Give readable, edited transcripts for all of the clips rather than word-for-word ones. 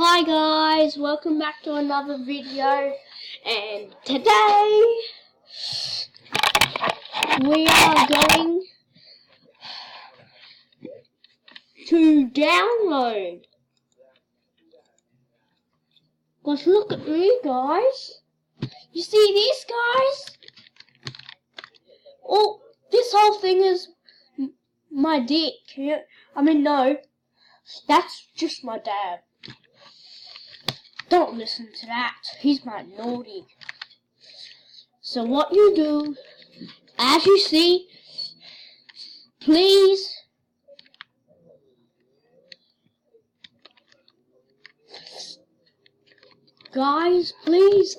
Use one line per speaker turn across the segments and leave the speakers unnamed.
Hi guys, welcome back to another video, and today we are going to download. Guys, look at me guys. You see this guys? Oh, this whole thing is my dick. I mean no, that's just my dad. Don't listen to that. He's my naughty. So what you do, as you see, please guys, please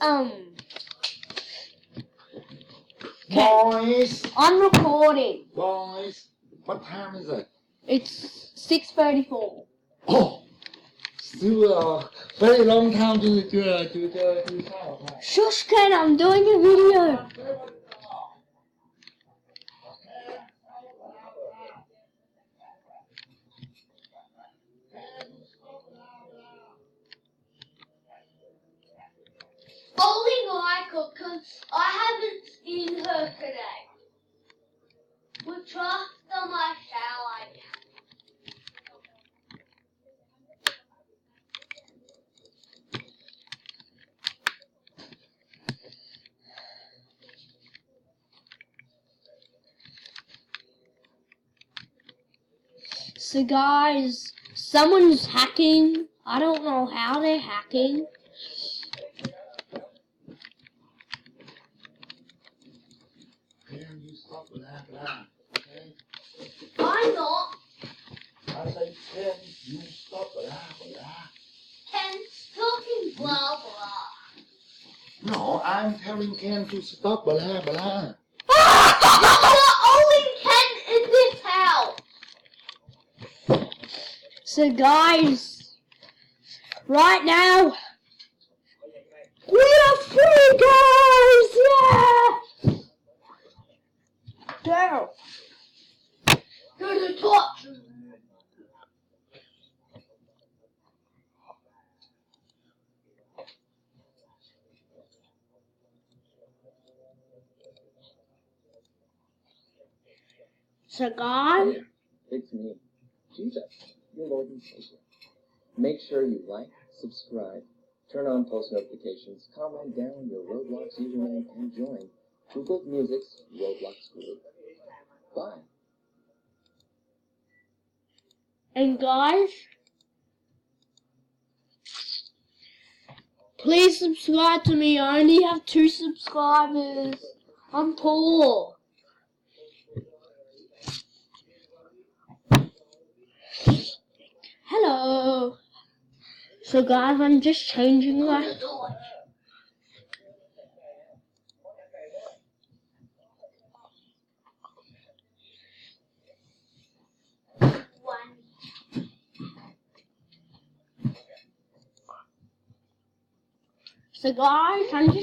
Boys,
I'm recording.
boys, what time is it?
It's 6:34.
Oh, still a very long time to tell.
Shush Ken, I'm doing a video. Only I could, cause I haven't seen her today. Which after my shower. So guys, someone's hacking. I don't know how they're hacking.
Can you stop that, okay?
I'm not.
I say, can you stop that?
Ken's talking blah blah.
No, I'm telling Ken to stop blah.
You're the only Ken in this house. So guys, right now we are free, guys. Yeah. Down. To the top. So guys,
It's me, Jesus, your Lord and Savior. Make sure you like, subscribe, turn on post notifications, comment down your Roblox username, and join Google Music's Roblox group. Bye.
and guys, please subscribe to me. I only have 2 subscribers. I'm poor. Hello. So guys, I'm just changing my torch. So guys, I'm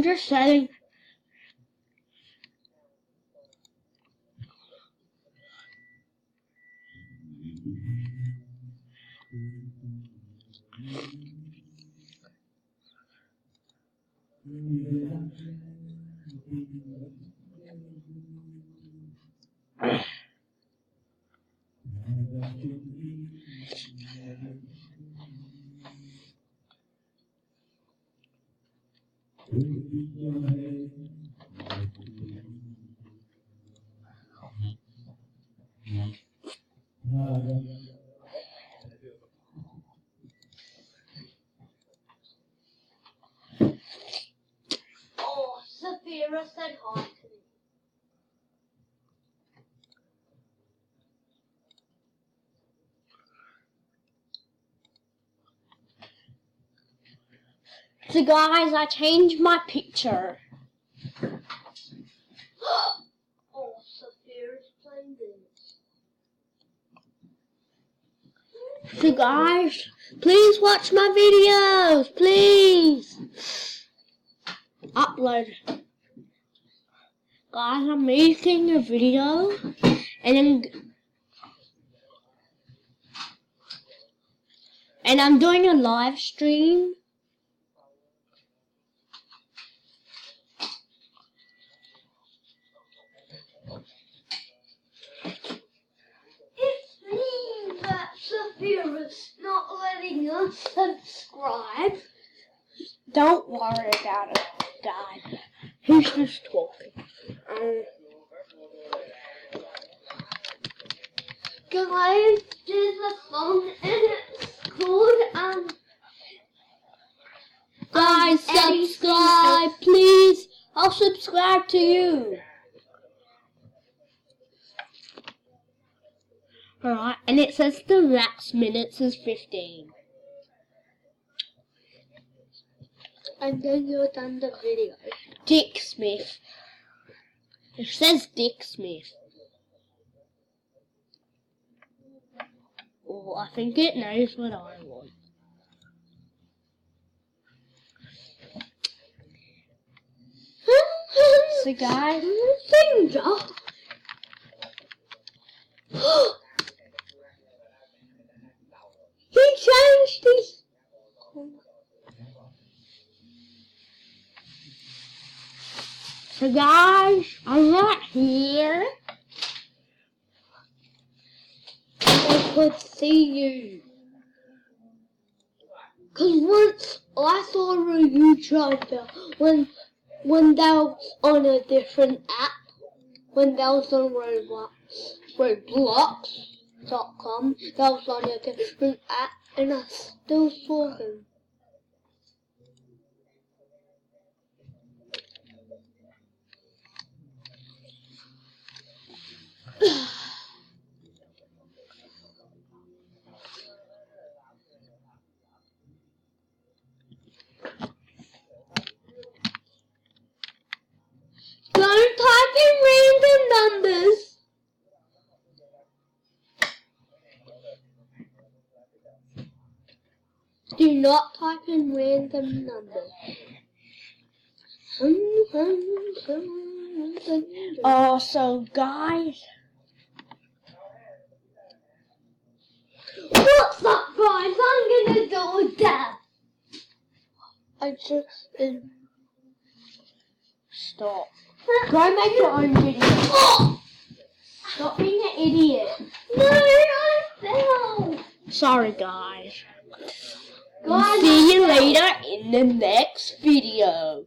just saying. Oh, Sapphira said hi to me.
So guys, I changed my picture.
Oh, Sophia's playing this.
So guys, please watch my videos, please. Upload. Guys, I'm making a video, and I'm doing a live stream.
It's me that Sophia's not letting us subscribe.
Don't worry about it, guys. He's just talking.
Guys, there's a song and it's called
Guys, subscribe, please. I'll subscribe to you. Alright, and it says the max minutes is 15.
and then you're done the video.
Dick Smith. It says Dick Smith. Oh, I think it knows what I want. So guys,
Finger. He changed his.
So guys, I'm right here.
I could see you. Cause once I saw a YouTuber when they was on a different app, when they was on Roblox.com, they was on a different app, and I still saw him. Don't type in random numbers. Do not type in random numbers.
So guys,
What's up, guys? I'm gonna go down. I just
stop. Go make your own video.
Oh!
Stop being an idiot.
No, I fell.
Sorry guys.
Guys,
See you later in the next video.